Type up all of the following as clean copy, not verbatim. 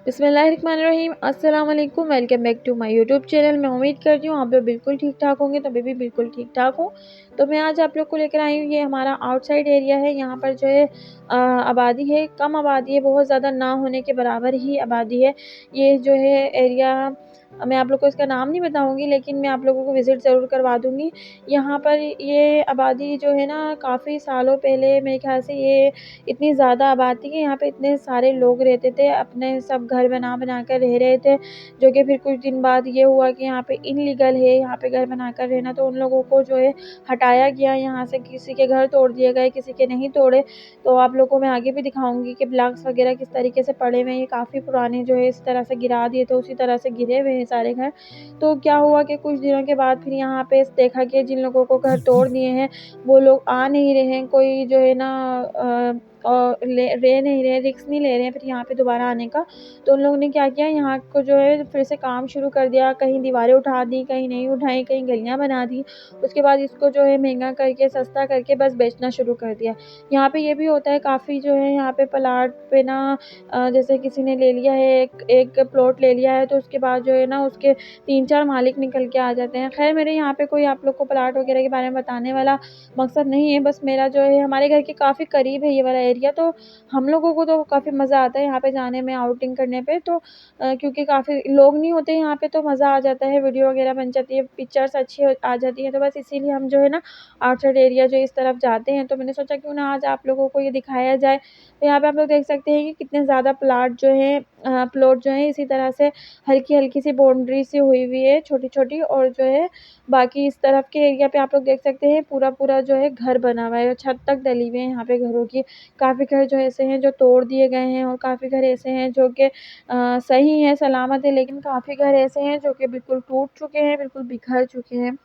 बिस्मिल्लाहिर्रहमानिर्रहीम। अस्सलाम वालेकुम। Welcome back to my YouTube channel. मैं उम्मीद करती हूँ आप लोग बिल्कुल ठीक ठाक होंगे, तो मैं भी बिल्कुल ठीक ठाक हूँ। तो मैं आज आप लोग को लेकर आई हूँ, ये हमारा आउटसाइड एरिया है। यहाँ पर जो है आबादी है, कम आबादी है, बहुत ज़्यादा ना होने के बराबर ही आबादी है। ये जो है एरिया, मैं आप लोग को इसका नाम नहीं बताऊँगी, लेकिन मैं आप लोगों को विज़िट ज़रूर करवा दूँगी। यहाँ पर ये आबादी जो है ना, काफ़ी सालों पहले मेरे ख़्याल से ये इतनी ज़्यादा आबादी कि यहाँ पे इतने सारे लोग रहते थे, अपने सब घर बना कर रह रहे थे। जो कि फिर कुछ दिन बाद ये हुआ कि यहाँ पे इनलीगल है यहाँ पे घर बनाकर रहना, तो उन लोगों को जो है हटाया गया यहाँ से। किसी के घर तोड़ दिए गए, किसी के नहीं तोड़े। तो आप लोगों को मैं आगे भी दिखाऊंगी कि ब्लॉक्स वगैरह किस तरीके से पड़े हुए हैं। ये काफ़ी पुराने जो है इस तरह से गिरा दिए थे, उसी तरह से गिरे हुए हैं सारे घर। तो क्या हुआ कि कुछ दिनों के बाद फिर यहाँ पे देखा कि जिन लोगों को घर तोड़ दिए हैं वो लोग आ नहीं रहे हैं, कोई जो है ना रह नहीं रहे, रिस्क नहीं ले रहे हैं फिर यहाँ पे दोबारा आने का। तो उन लोगों ने क्या किया, यहाँ को जो है फिर से काम शुरू कर दिया। कहीं दीवारें उठा दी, कहीं नहीं उठाई, कहीं गलियाँ बना दी। उसके बाद इसको जो है महंगा करके, सस्ता करके बस बेचना शुरू कर दिया। यहाँ पे ये भी होता है काफ़ी जो है, यहाँ पे प्लाट पे ना जैसे किसी ने ले लिया है, एक प्लॉट ले लिया है, तो उसके बाद जो है ना उसके 3-4 मालिक निकल के आ जाते हैं। खैर, मेरे यहाँ पे कोई आप लोग को प्लाट वगैरह के बारे में बताने वाला मकसद नहीं है। बस मेरा जो है, हमारे घर के काफ़ी करीब है ये वाला एरिया, तो हम लोगों को तो काफ़ी मज़ा आता है यहाँ पे जाने में, आउटिंग करने पे। तो क्योंकि काफ़ी लोग नहीं होते यहाँ पे, तो मज़ा आ जाता है, वीडियो वगैरह बन जाती है, पिक्चर्स अच्छी आ जाती हैं। तो बस इसीलिए हम जो है ना आउटसाइड एरिया जो इस तरफ जाते हैं। तो मैंने सोचा क्यों ना आज आप लोगों को ये दिखाया जाए। तो यहाँ पे आप लोग देख सकते हैं कि कितने ज़्यादा प्लॉट जो है इसी तरह से हल्की हल्की सी बाउंड्री सी हुई हुई है, छोटी छोटी। और जो है बाकी इस तरफ के एरिया पे आप लोग देख सकते हैं पूरा पूरा जो है घर बना हुआ है, और छत तक डली हुई है यहाँ पे घरों की। काफ़ी घर जो ऐसे हैं जो तोड़ दिए गए हैं, और काफ़ी घर ऐसे हैं जो कि सही हैं, सलामत है। लेकिन काफ़ी घर ऐसे हैं जो कि बिल्कुल टूट चुके हैं, बिल्कुल बिखर चुके हैं।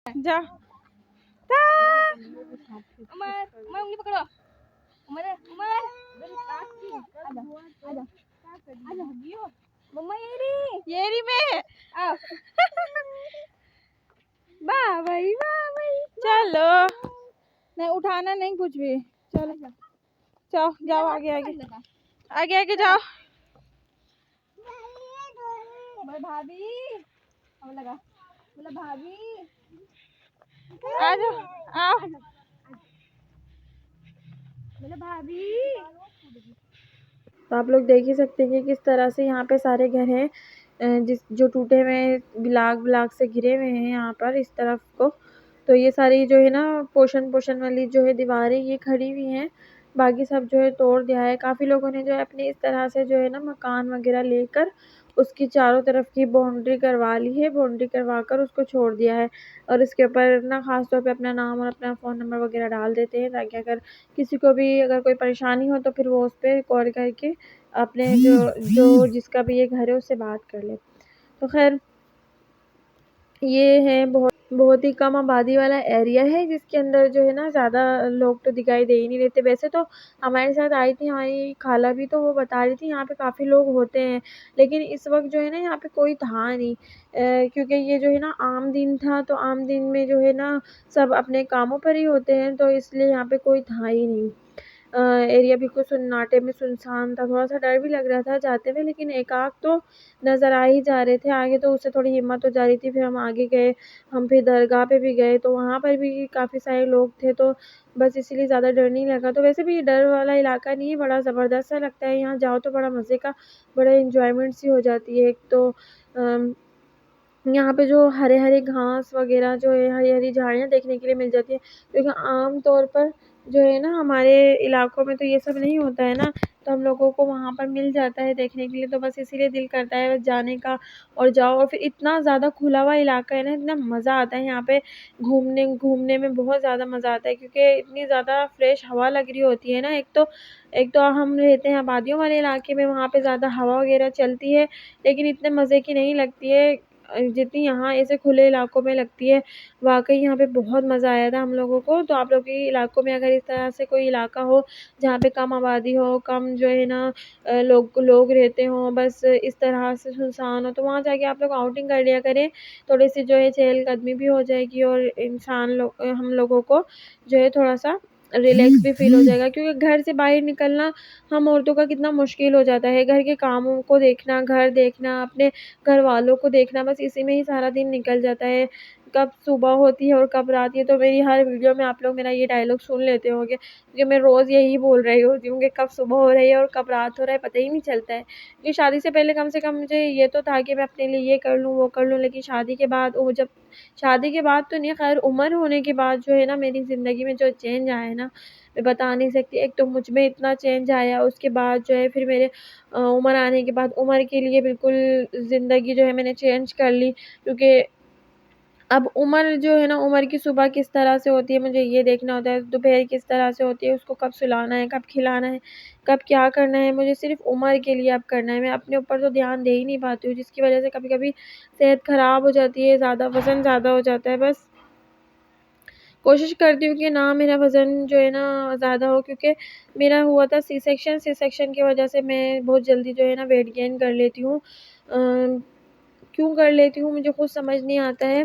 जा उमर उमर उंगली पकड़ो। उमर उमर आजा आजा आजा मम्मा येरी में आओ वाह भाई चलो, नहीं उठाना नहीं कुछ भी। चलो जाओ जाओ, आगे आगे आगे आगे जाओ। भाभी अब लगा बोला भाभी आ जाओ, आओ। बोला भाभी। तो आप लोग देख ही सकते हैं कि किस तरह से यहाँ पे सारे घर हैं, जिस जो टूटे हुए ब्लॉक ब्लॉक से घिरे हुए हैं यहाँ पर इस तरफ को। तो ये सारी जो है ना पोषण पोषण वाली जो है दीवारें ये खड़ी हुई हैं, बाकी सब जो है तोड़ दिया है। काफ़ी लोगों ने जो है अपने इस तरह से जो है ना मकान वगैरह लेकर उसकी चारों तरफ की बाउंड्री करवा ली है, बाउंड्री करवा कर उसको छोड़ दिया है। और इसके ऊपर ना ख़ास तौर पे अपना नाम और अपना फ़ोन नंबर वगैरह डाल देते हैं, ताकि अगर किसी को भी अगर कोई परेशानी हो तो फिर वो उस पर कॉल करके अपने जो जो जिसका भी ये घर है उससे बात कर ले। तो खैर, ये है बहुत ही कम आबादी वाला एरिया है, जिसके अंदर जो है ना ज़्यादा लोग तो दिखाई दे ही नहीं देते। वैसे तो हमारे साथ आई थी हमारी खाला भी, तो वो बता रही थी यहाँ पे काफ़ी लोग होते हैं, लेकिन इस वक्त जो है ना यहाँ पे कोई था नहीं। क्योंकि ये जो है ना आम दिन था, तो आम दिन में जो है ना सब अपने कामों पर ही होते हैं, तो इसलिए यहाँ पे कोई था ही नहीं। एरिया बिल्कुल सन्नाटे में सुनसान था, थोड़ा-सा डर भी लग रहा था जाते हुए, लेकिन एक-आध तो नज़र आ ही जा रहे थे आगे, तो उससे थोड़ी हिम्मत हो जा रही थी। फिर हम आगे गए, हम फिर दरगाह पे भी गए, तो वहाँ पर भी काफ़ी सारे लोग थे, तो बस इसीलिए ज़्यादा डर नहीं लगा। तो वैसे भी ये डर वाला इलाका नहीं है, बड़ा ज़बरदस्त सा लगता है, यहाँ जाओ तो बड़ा मज़े का, बड़ा एन्जॉयमेंट सी हो जाती है। एक तो यहाँ पे जो हरे-हरे घास वगैरह जो है, हरी-हरी झाड़ियाँ देखने के लिए मिल जाती हैं, क्योंकि आम तौर पर जो है ना हमारे इलाकों में तो ये सब नहीं होता है ना, तो हम लोगों को वहाँ पर मिल जाता है देखने के लिए। तो बस इसीलिए दिल करता है बस जाने का और जाओ। और फिर इतना ज़्यादा खुला हुआ इलाका है ना, इतना मज़ा आता है यहाँ पे घूमने घूमने में, बहुत ज़्यादा मज़ा आता है, क्योंकि इतनी ज़्यादा फ्रेश हवा लग रही होती है ना। एक तो हम रहते हैं आबादियों वाले इलाके में, वहाँ पे ज़्यादा हवा वगैरह चलती है, लेकिन इतने मज़े की नहीं लगती है जितनी यहाँ ऐसे खुले इलाकों में लगती है। वाक़ई यहाँ पे बहुत मज़ा आया था हम लोगों को। तो आप लोग के इलाकों में अगर इस तरह से कोई इलाका हो जहाँ पे कम आबादी हो, कम जो है ना लोग रहते हों, बस इस तरह से सुनसान हो, तो वहाँ जाके आप लोग आउटिंग कर लिया करें। थोड़ी-सी जो है चहलकदमी भी हो जाएगी, और हम लोगों को जो है थोड़ा-सा रिलैक्स भी फील हो जाएगा, क्योंकि घर से बाहर निकलना हम औरतों का कितना मुश्किल हो जाता है। घर के कामों को देखना, घर देखना, अपने घर वालों को देखना, बस इसी में ही सारा दिन निकल जाता है। कब सुबह होती है और कब रात। ये तो मेरी हर वीडियो में आप लोग मेरा ये डायलॉग सुन लेते होंगे, क्योंकि मैं रोज़ यही बोल रही होती हूँ कि कब सुबह हो रही है और कब रात हो रहा है पता ही नहीं चलता है। क्योंकि शादी से पहले कम से कम मुझे ये तो था कि मैं अपने लिए ये कर लूँ, वो कर लूँ, लेकिन शादी के बाद वो जब शादी के बाद तो नहीं, खैर उम्र होने के बाद जो है ना मेरी ज़िंदगी में जो चेंज आया है ना, मैं बता नहीं सकती। एक तो मुझ में इतना चेंज आया, उसके बाद जो है फिर मेरे उम्र आने के बाद उम्र के लिए बिल्कुल ज़िंदगी जो है मैंने चेंज कर ली, क्योंकि अब उम्र जो है ना, उम्र की सुबह किस तरह से होती है मुझे ये देखना होता है, दोपहर किस तरह से होती है, उसको कब सुलाना है, कब खिलाना है, कब क्या करना है, मुझे सिर्फ़ उम्र के लिए अब करना है। मैं अपने ऊपर तो ध्यान दे ही नहीं पाती हूँ, जिसकी वज़ह से कभी-कभी सेहत ख़राब हो जाती है, वज़न ज़्यादा हो जाता है। बस कोशिश करती हूँ कि ना मेरा वज़न जो है ना ज़्यादा हो, क्योंकि मेरा हुआ था सी सेक्शन। सी सेक्शन की वज़ह से मैं बहुत जल्दी जो है ना वेट गेन कर लेती हूँ। क्यों कर लेती हूँ मुझे खुद समझ नहीं आता है।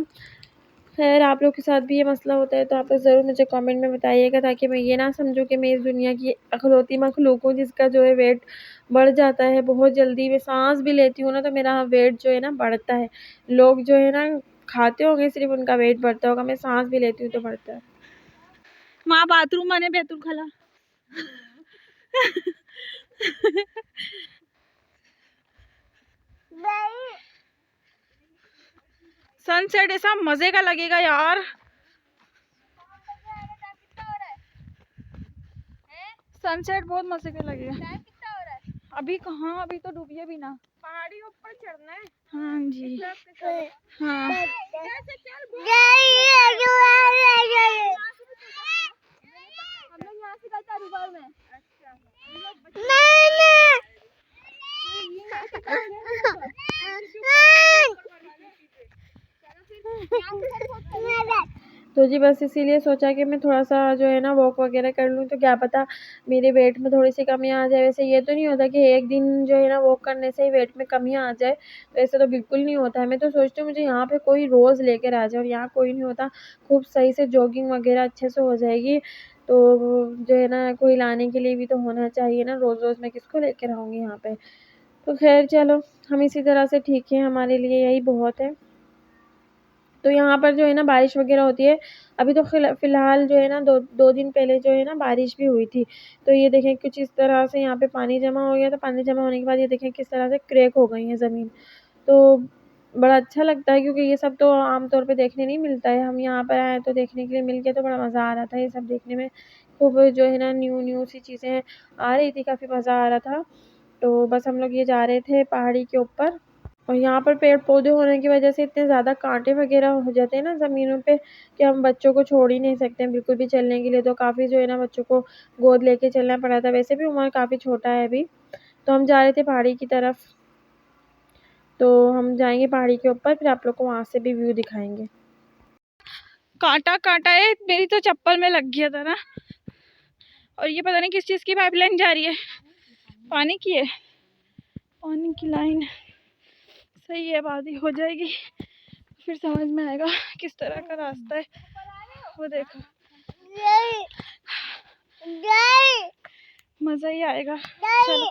खैर आप लोग के साथ भी ये मसला होता है तो आप लोग ज़रूर मुझे कमेंट में बताइएगा, ताकि मैं ये ना समझूँ कि मैं इस दुनिया की अखलौती मखलूक हूँ जिसका जो है वेट बढ़ जाता है बहुत जल्दी। मैं साँस भी लेती हूँ ना तो मेरा वेट जो है ना बढ़ता है। लोग जो है ना खाते होंगे सिर्फ़ उनका वेट बढ़ता होगा, मैं साँस भी लेती हूँ तो बढ़ता है। माँ बाथरूम माने बेतुल खला सनसेट ऐसा मजे का लगेगा यार। सनसेट बहुत मजे का लगेगा। अभी कहाँ, अभी तो डूबिए भी ना। पहाड़ी ऊपर चढ़ना है। हाँ जी हाँ। हम लोग यहाँ से गए थे हरिद्वार में। अच्छा तो जी बस इसीलिए सोचा कि मैं थोड़ा-सा जो है ना वॉक वगैरह कर लूँ, तो क्या पता मेरे वेट में थोड़ी-सी कमी आ जाए। वैसे ये तो नहीं होता कि एक दिन जो है ना वॉक करने से ही वेट में कमी आ जाए, तो ऐसा तो बिल्कुल नहीं होता है। मैं तो सोचती हूँ मुझे यहाँ पे कोई रोज़ लेकर आ जाए, और यहाँ कोई नहीं होता। खूब सही से जॉगिंग वगैरह अच्छे से हो जाएगी, तो जो है ना कोई लाने के लिए भी तो होना चाहिए ना, रोज़-रोज़ मैं किसको लेकर आऊँगी यहाँ पे। तो ख़ैर चलो, हम इसी तरह से ठीक है, हमारे लिए यही बहुत है। तो यहाँ पर जो है ना बारिश वगैरह होती है। अभी तो फ़िलहाल जो है ना 2 दिन पहले जो है ना बारिश भी हुई थी। तो ये देखें कुछ इस तरह से यहाँ पे पानी जमा हो गया, तो पानी जमा होने के बाद ये देखें किस तरह से क्रैक हो गई है ज़मीन। तो बड़ा अच्छा लगता है, क्योंकि ये सब तो आम तौर पे देखने नहीं मिलता है। हम यहाँ पर आए तो देखने के लिए मिल गया, तो बड़ा मज़ा आ रहा था ये सब देखने में। खूब जो है ना न्यू सी चीज़ें आ रही थी, काफ़ी मज़ा आ रहा था। तो बस हम लोग ये जा रहे थे पहाड़ी के ऊपर, और यहाँ पर पेड़-पौधे होने की वजह से इतने ज़्यादा काँटे वगैरह हो जाते हैं ना ज़मीनों पे, कि हम बच्चों को छोड़ ही नहीं सकते हैं बिल्कुल भी चलने के लिए। तो काफ़ी जो है ना बच्चों को गोद लेके चलना पड़ा था। वैसे भी उमर काफ़ी छोटा है अभी। तो हम जा रहे थे पहाड़ी की तरफ। तो हम जाएँगे पहाड़ी के ऊपर, फिर आप लोग को वहाँ से भी व्यू दिखाएँगे। कांटा कांटा है, मेरी तो चप्पल में लग गया था ना। और ये पता नहीं किस चीज की पाइपलाइन जा रही है। पानी की है, पानी की लाइन। सही है, आबादी हो जाएगी फिर समझ में आएगा किस तरह का रास्ता है। वो देखो, मजा ही आएगा। चलो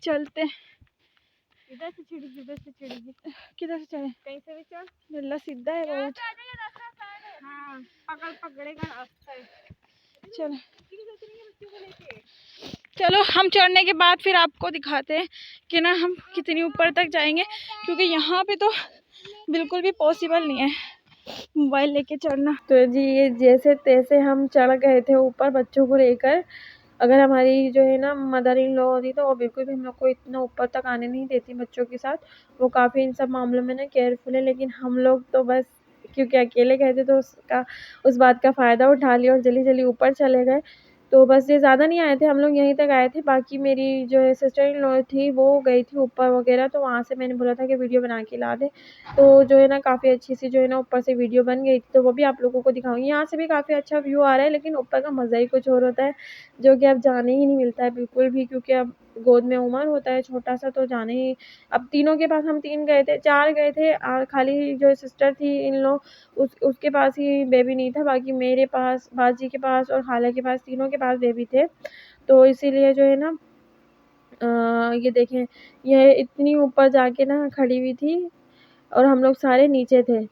चलते। इधर से छिड़ेगी, उधर से छिड़ेगी। किधर से चले? कहीं से भी चल। बिल्ला सीधा है बहुत। हाँ, पकड़ेगा रास्ता है। चलो चलो, हम चढ़ने के बाद फिर आपको दिखाते हैं कि ना हम कितनी ऊपर तक जाएंगे, क्योंकि यहाँ पे तो बिल्कुल भी पॉसिबल नहीं है मोबाइल लेके चढ़ना। तो जी ये जैसे तैसे हम चढ़ गए थे ऊपर बच्चों को लेकर। अगर हमारी जो है ना मदर इन लॉ होती तो वो बिल्कुल भी हम लोग को इतना ऊपर तक आने नहीं देती बच्चों के साथ। वो काफ़ी इन सब मामलों में ना केयरफुल है, लेकिन हम लोग तो बस क्योंकि अकेले गए थे तो उस बात का फ़ायदा उठा लिया और जल्दी-जल्दी ऊपर चले गए। तो बस ये ज़्यादा नहीं आए थे, हम लोग यहीं तक आए थे। बाकी मेरी जो है सिस्टर इन लॉ थी वो गई थी ऊपर वगैरह, तो वहाँ से मैंने बोला था कि वीडियो बना के ला दे। तो जो है ना काफ़ी अच्छी सी जो है ना ऊपर से वीडियो बन गई थी, तो वो भी आप लोगों को दिखाऊँगी। यहाँ से भी काफ़ी अच्छा व्यू आ रहा है, लेकिन ऊपर का मज़ा ही कुछ और होता है, जो कि अब जाने ही नहीं मिलता है बिल्कुल भी, क्योंकि अब गोद में उमर होता है छोटा सा, तो जाने ही। अब तीनों के पास, हम 3 गए थे, 4 गए थे, खाली जो सिस्टर थी इन लोग उसके पास ही बेबी नहीं था, बाकी मेरे पास, बाजी के पास और खाला के पास, तीनों के पास बेबी थे। तो इसीलिए जो है ना ये देखें, ये इतनी ऊपर जाके ना खड़ी हुई थी और हम लोग सारे नीचे थे।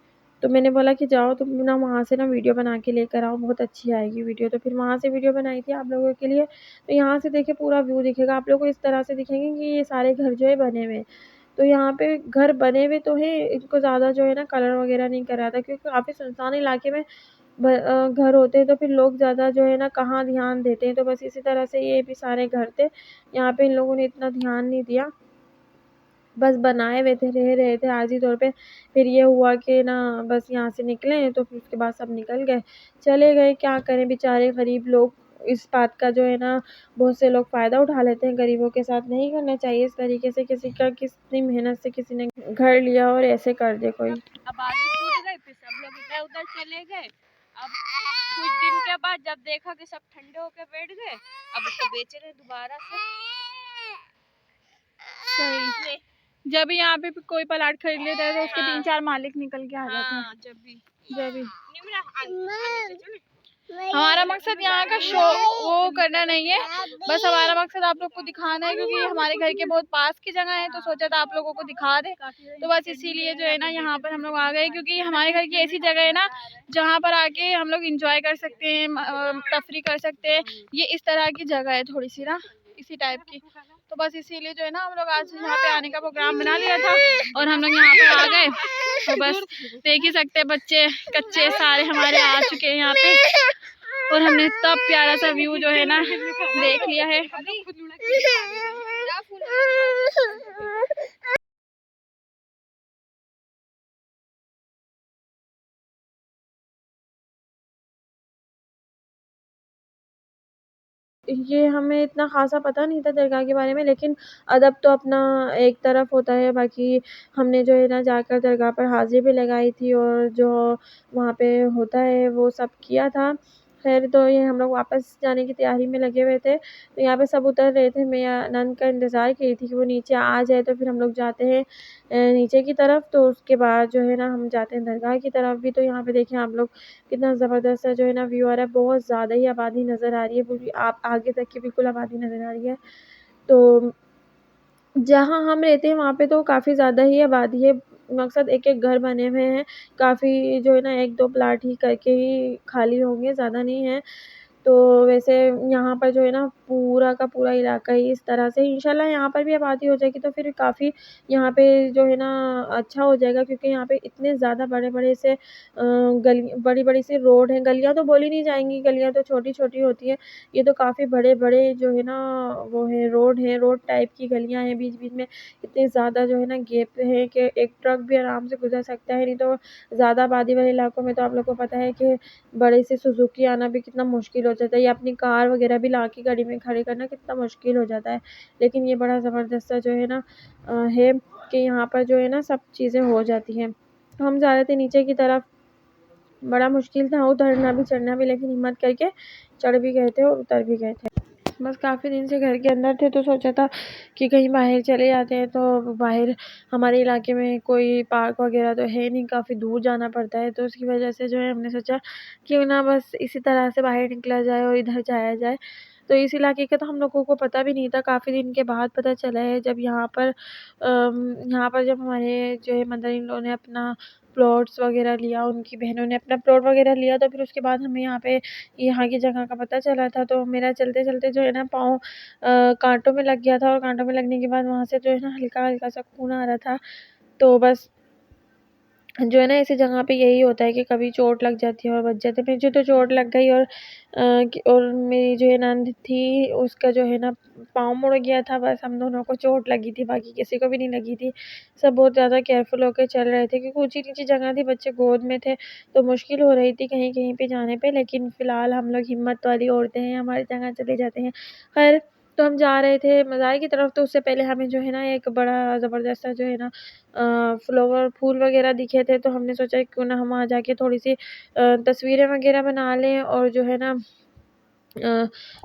तो मैंने बोला कि जाओ तुम ना वहाँ से ना वीडियो बना के लेकर आओ, बहुत अच्छी आएगी वीडियो। तो फिर वहाँ से वीडियो बनाई थी आप लोगों के लिए। तो यहाँ से देखिए पूरा व्यू दिखेगा आप लोगों को, इस तरह से दिखेंगे कि ये सारे घर जो है बने हुए हैं। तो यहाँ पे घर बने हुए तो हैं, इनको ज़्यादा जो है ना कलर वगैरह नहीं करा था, क्योंकि काफ़ी सुनसान इलाके में घर होते हैं, तो फिर लोग ज़्यादा जो है ना कहाँ ध्यान देते हैं। तो बस इसी तरह से ये भी सारे घर थे, यहाँ पे इन लोगों ने इतना ध्यान नहीं दिया, बस बनाए हुए थे, रह रहे थे आर्जी तौर पे। फिर ये हुआ कि ना बस यहाँ से निकले, तो फिर उसके बाद सब निकल गए, चले गए, क्या करें बेचारे गरीब लोग। इस बात का जो है ना बहुत से लोग फ़ायदा उठा लेते हैं, गरीबों के साथ नहीं करना चाहिए इस तरीके से। किसी का कितनी मेहनत से किसी ने घर लिया और ऐसे कर दे कोई। अब आगे टूट गए, फिर सब लोग इधर उधर चले गए। अब कुछ दिन के बाद जब देखा कि सब ठंडे होके बैठ गए, अब उसको बेच रहे दोबारा से। सही। जब यहाँ पे कोई प्लाट खरीद लेता है तो उसके 3-4 मालिक निकल के आ जाते हैं। जब भी हमारा मकसद यहाँ का शो वो करना नहीं है, बस हमारा मकसद आप लोग को दिखाना है, क्योंकि हमारे घर के बहुत पास की जगह है, तो सोचा था आप लोगों को दिखा दे। तो बस इसीलिए जो है ना यहाँ पर हम लोग आ गए, क्योंकि हमारे घर की ऐसी जगह है ना जहाँ पर आके हम लोग इंजॉय कर सकते हैं, तफरी कर सकते हैं। ये इस तरह की जगह है, थोड़ी सी ना इसी टाइप की। तो बस इसीलिए जो है ना हम लोग आज यहाँ पे आने का प्रोग्राम बना लिया था और हम लोग यहाँ पर आ गए। तो बस देख ही सकते हैं, बच्चे कच्चे सारे हमारे आ चुके हैं यहाँ पे, और हमने इतना प्यारा सा व्यू जो है ना देख लिया है। ये हमें इतना ख़ासा पता नहीं था दरगाह के बारे में, लेकिन अदब तो अपना एक तरफ होता है। बाकी हमने जो है ना जाकर दरगाह पर हाज़िरी भी लगाई थी और जो वहाँ पे होता है वो सब किया था। ख़ैर तो ये हम लोग वापस जाने की तैयारी में लगे हुए थे, तो यहाँ पे सब उतर रहे थे। मैं नंद का इंतज़ार की थी कि वो नीचे आ जाए, तो फिर हम लोग जाते हैं नीचे की तरफ। तो उसके बाद जो है ना हम जाते हैं दरगाह की तरफ भी। तो यहाँ पे देखें आप लोग, कितना ज़बरदस्त सा जो है ना व्यू आ रहा है, बहुत ज़्यादा ही आबादी नज़र आ रही है, पूरी आप आगे तक की बिल्कुल आबादी नज़र आ रही है। तो जहाँ हम रहते हैं वहाँ पे तो काफ़ी ज़्यादा ही आबादी है, मकसद एक-एक घर बने हुए हैं, काफ़ी जो है ना 1-2 प्लाट ही करके ही खाली होंगे, ज़्यादा नहीं है। तो वैसे यहाँ पर जो है ना पूरा का पूरा इलाका ही इस तरह से, इंशाल्लाह यहाँ पर भी आबादी हो जाएगी तो फिर काफ़ी यहाँ पे जो है ना अच्छा हो जाएगा, क्योंकि यहाँ पे इतने ज़्यादा बड़े-बड़े से गली बड़ी-बड़ी सी रोड हैं, गलियाँ तो बोली नहीं जाएँगी, गलियाँ तो छोटी-छोटी होती हैं। ये तो काफ़ी बड़े-बड़े जो है ना वो है रोड हैं, रोड टाइप की गलियाँ हैं, बीच-बीच में इतने ज़्यादा जो है ना गैप है कि एक ट्रक भी आराम से गुज़र सकता है। नहीं तो ज़्यादा आबादी वाले इलाकों में तो आप लोग को पता है कि बड़ी सी सुज़ुकी आना भी कितना मुश्किल हो जाता है, या अपनी कार वग़ैरह भी लाके गाड़ी में खड़े करना कितना मुश्किल हो जाता है। लेकिन ये बड़ा ज़बरदस्त सा जो है ना है कि यहाँ पर जो है ना सब चीज़ें हो जाती हैं। तो हम जा रहे थे नीचे की तरफ, बड़ा मुश्किल था उतरना भी चढ़ना भी, लेकिन हिम्मत करके चढ़ भी गए थे और उतर भी गए थे। बस काफ़ी दिन से घर के अंदर थे, तो सोचा था कि कहीं बाहर चले जाते हैं। तो बाहर हमारे इलाके में कोई पार्क वग़ैरह तो है नहीं, काफ़ी दूर जाना पड़ता है, तो उसकी वजह से जो है हमने सोचा क्यों ना बस इसी तरह से बाहर निकला जाए और इधर जाया जाए। तो इस इलाके का तो हम लोगों को पता भी नहीं था, काफ़ी दिन के बाद पता चला है जब यहाँ पर जब हमारे जो है मदर इन लॉ ने अपना प्लॉट्स वग़ैरह लिया, उनकी बहनों ने अपना प्लॉट वग़ैरह लिया, तो फिर उसके बाद हमें यहाँ की जगह का पता चला था। तो मेरा चलते-चलते जो है ना पाँव काँटों में लग गया था, और काँटों में लगने के बाद वहाँ से जो है ना हल्का-हल्का सा खून आ रहा था। तो बस जो है ना ऐसी जगह पे यही होता है कि कभी चोट लग जाती है और बच जाते हैं। मुझे तो चोट लग गई, और मेरी जो है नंद थी उसका जो है ना पाँव मुड़ गया था, बस हम दोनों को चोट लगी थी, बाकी किसी को भी नहीं लगी थी। सब बहुत ज़्यादा केयरफुल होके चल रहे थे, क्योंकि ऊँची-नीची जगह थी, बच्चे गोद में थे, तो मुश्किल हो रही थी कहीं-कहीं पे जाने पे। लेकिन फ़िलहाल हम लोग हिम्मत वाली औरतें हैं, हमारी जगह चले जाते हैं। ख़ैर तो हम जा रहे थे मज़ार की तरफ, तो उससे पहले हमें जो है ना एक बड़ा ज़बरदस्त सा जो है ना फूल वग़ैरह दिखे थे, तो हमने सोचा क्यों ना हम वहाँ जाके थोड़ी-सी तस्वीरें वग़ैरह बना लें, और जो है ना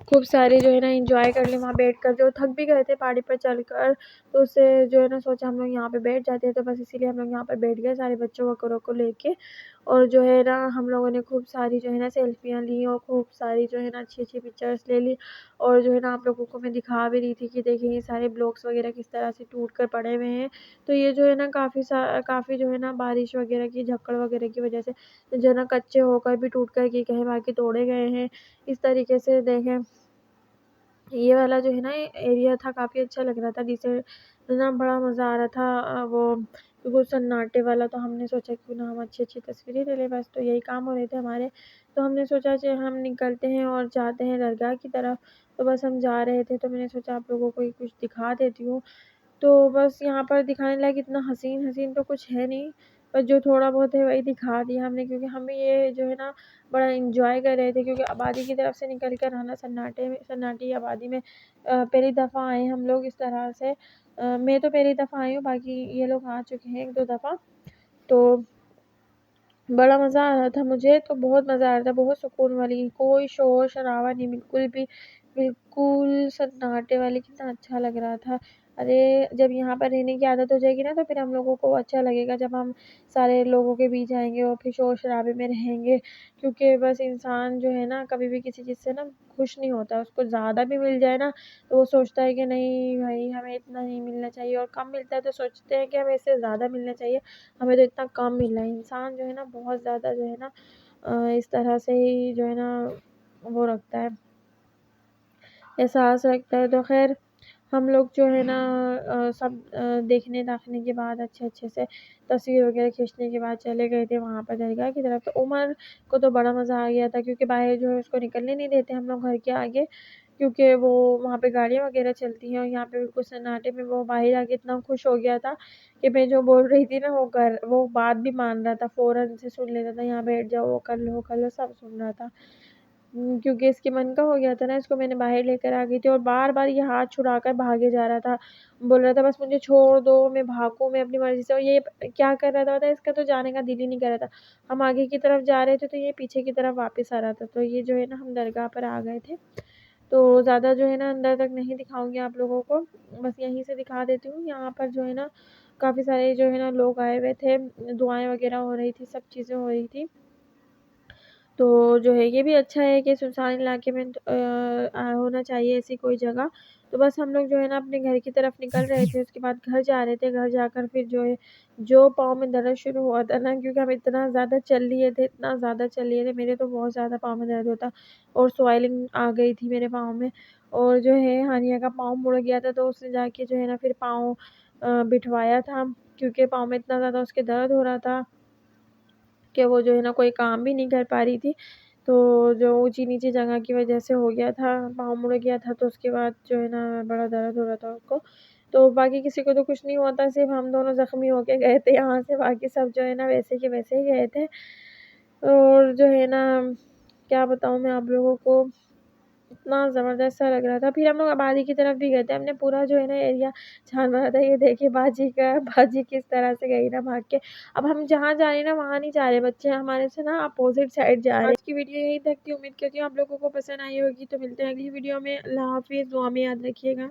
खूब सारी जो है ना एंजॉय कर ली वहाँ बैठकर, जो थक भी गए थे पहाड़ी पर चढ़कर, तो उससे जो है ना सोचा हम लोग यहाँ पे बैठ जाते हैं, तो बस इसीलिए हम लोग यहाँ पर बैठ गए सारे बच्चों वगैरह को लेके। और जो है ना हम लोगों ने खूब सारी जो है ना सेल्फियाँ ली और खूब सारी जो है ना अच्छी पिक्चर्स ले ली। और जो है ना आप लोगों को मैं दिखा भी रही थी कि देखिए ये सारे ब्लॉक्स वगैरह किस तरह से टूट कर पड़े हुए हैं। तो ये जो है ना काफ़ी जो है ना बारिश वगैरह की झक्कड़ वगैरह की वजह से जो है ना कच्चे होकर भी टूट कर कि कहीं बाकी तोड़े गए हैं। इस तरीके से देखें, ये वाला जो है ना एरिया था काफ़ी अच्छा लग रहा था, जिसे ना बड़ा मज़ा आ रहा था। वो बिल्कुल सन्नाटे वाला, तो हमने सोचा क्यों ना हम अच्छी तस्वीरें ले लें, बस तो यही काम हो रहे थे हमारे। तो हमने सोचा कि हम निकलते हैं और जाते हैं दरगाह की तरफ। तो बस हम जा रहे थे, तो मैंने सोचा आप लोगों को ही कुछ दिखा देती हूँ। तो बस यहाँ पर दिखाने लायक इतना हसीन तो कुछ है नहीं, पर जो थोड़ा बहुत है वही दिखा दिया हमने, क्योंकि हम ये जो है ना बड़ा एंजॉय कर रहे थे, क्योंकि आबादी की तरफ से निकल कर आना सन्नाटी आबादी में पहली दफ़ा आए हम लोग इस तरह से। मैं तो पहली दफ़ा आई हूँ, बाकी ये लोग आ चुके हैं 1-2 दफ़ा। तो बड़ा मज़ा आ रहा था मुझे, तो बहुत मज़ा आ रहा था, बहुत सुकून वाली, कोई शोर-शराबा नहीं, बिल्कुल भी, बिल्कुल सन्नाटे वाली, कितना अच्छा लग रहा था। अरे! जब यहाँ पर रहने की आदत हो जाएगी ना, तो फिर हम लोगों को अच्छा लगेगा जब हम सारे लोगों के बीच आएँगे और फिर शोर-शराबे में रहेंगे। क्योंकि बस इंसान जो है ना कभी भी किसी चीज़ से ना खुश नहीं होता, उसको ज़्यादा भी मिल जाए ना, तो वो सोचता है कि नहीं भाई हमें इतना नहीं मिलना चाहिए, और कम मिलता है तो सोचते हैं कि हमें इससे ज़्यादा मिलना चाहिए, हमें तो इतना कम मिल रहा है। इंसान जो है ना बहुत ज़्यादा जो है ना इस तरह से ही जो है ना वो रखता है, एहसास रखता है। तो ख़ैर हम लोग जो है ना सब देखने-दाखने के बाद अच्छे से तस्वीर वगैरह खींचने के बाद चले गए थे वहाँ पर दरगाह की तरफ। तो उमर को तो बड़ा मज़ा आ गया था, क्योंकि बाहर जो है उसको निकलने नहीं देते हम लोग घर के आगे, क्योंकि वो वहाँ पे गाड़ियाँ वगैरह चलती हैं, और यहाँ पे बिल्कुल सन्नाटे में वो बाहर आके इतना खुश हो गया था कि मैं जो बोल रही थी ना वो बात भी मान रहा था, फ़ौरन से सुन लेता था, यहाँ बैठ जाओ, वो कर लो सब सुन रहा था। क्योंकि इसके मन का हो गया था ना, इसको मैंने बाहर लेकर आ गई थी, और बार-बार ये हाथ छुड़ाकर भागे जा रहा था। बोल रहा था बस मुझे छोड़ दो, मैं भागूँ, मैं अपनी मर्ज़ी से, और ये क्या कर रहा था पता है, इसका तो जाने का दिल ही नहीं कर रहा था। हम आगे की तरफ जा रहे थे, तो ये पीछे की तरफ वापस आ रहा था। तो ये जो है ना हम दरगाह पर आ गए थे। तो ज़्यादा जो है ना अंदर तक नहीं दिखाऊँगी आप लोगों को, बस यहीं से दिखा देती हूँ। यहाँ पर जो है ना काफ़ी सारे जो है ना लोग आए हुए थे, दुआएँ वगैरह हो रही थी, सब चीज़ें हो रही थी। तो जो है ये भी अच्छा है कि सुनसान इलाके में होना चाहिए ऐसी कोई जगह। तो बस हम लोग जो है ना अपने घर की तरफ निकल रहे थे, उसके बाद घर जा रहे थे। घर जाकर फिर जो है, जो पाँव में दर्द शुरू हुआ था ना, क्योंकि हम इतना ज़्यादा चल लिए थे, इतना ज़्यादा चल लिए थे, मेरे तो बहुत ज़्यादा पाँव में दर्द होता, और स्वेलिंग आ गई थी मेरे पाँव में। और जो है हानिया का पाँव मुड़ गया था, तो उसने जाके जो है ना फिर पाँव बिठवाया था, क्योंकि पाँव में इतना ज़्यादा उसके दर्द हो रहा था कि वो जो है ना कोई काम भी नहीं कर पा रही थी। तो जो ऊँची-नीची जगह की वज़ह से हो गया था, पाँव मुड़ गया था, तो उसके बाद जो है ना बड़ा दर्द हो रहा था उसको। तो बाकी किसी को तो कुछ नहीं हुआ था, सिर्फ़ हम दोनों ज़ख्मी होके गए थे यहाँ से, बाकी सब जो है ना वैसे के वैसे ही गए थे। और जो है ना क्या बताऊँ मैं आप लोगों को, इतना ज़बरदस्त सा लग रहा था। फिर हम लोग आबादी की तरफ भी गए थे, हमने पूरा जो है ना एरिया छान मारा था। ये देखिए बाजी किस तरह से गई ना भाग के। अब हम जहाँ जा रहे हैं ना वहाँ नहीं जा रहे, बच्चे हमारे से ना अपोज़िट साइड जा रहे हैं। आज की वीडियो यहीं तक थी, उम्मीद करती हूँ आप लोगों को पसंद आई होगी। तो मिलते हैं अगली वीडियो में। अल्लाह हाफ़िज़, दुआ में याद रखिएगा।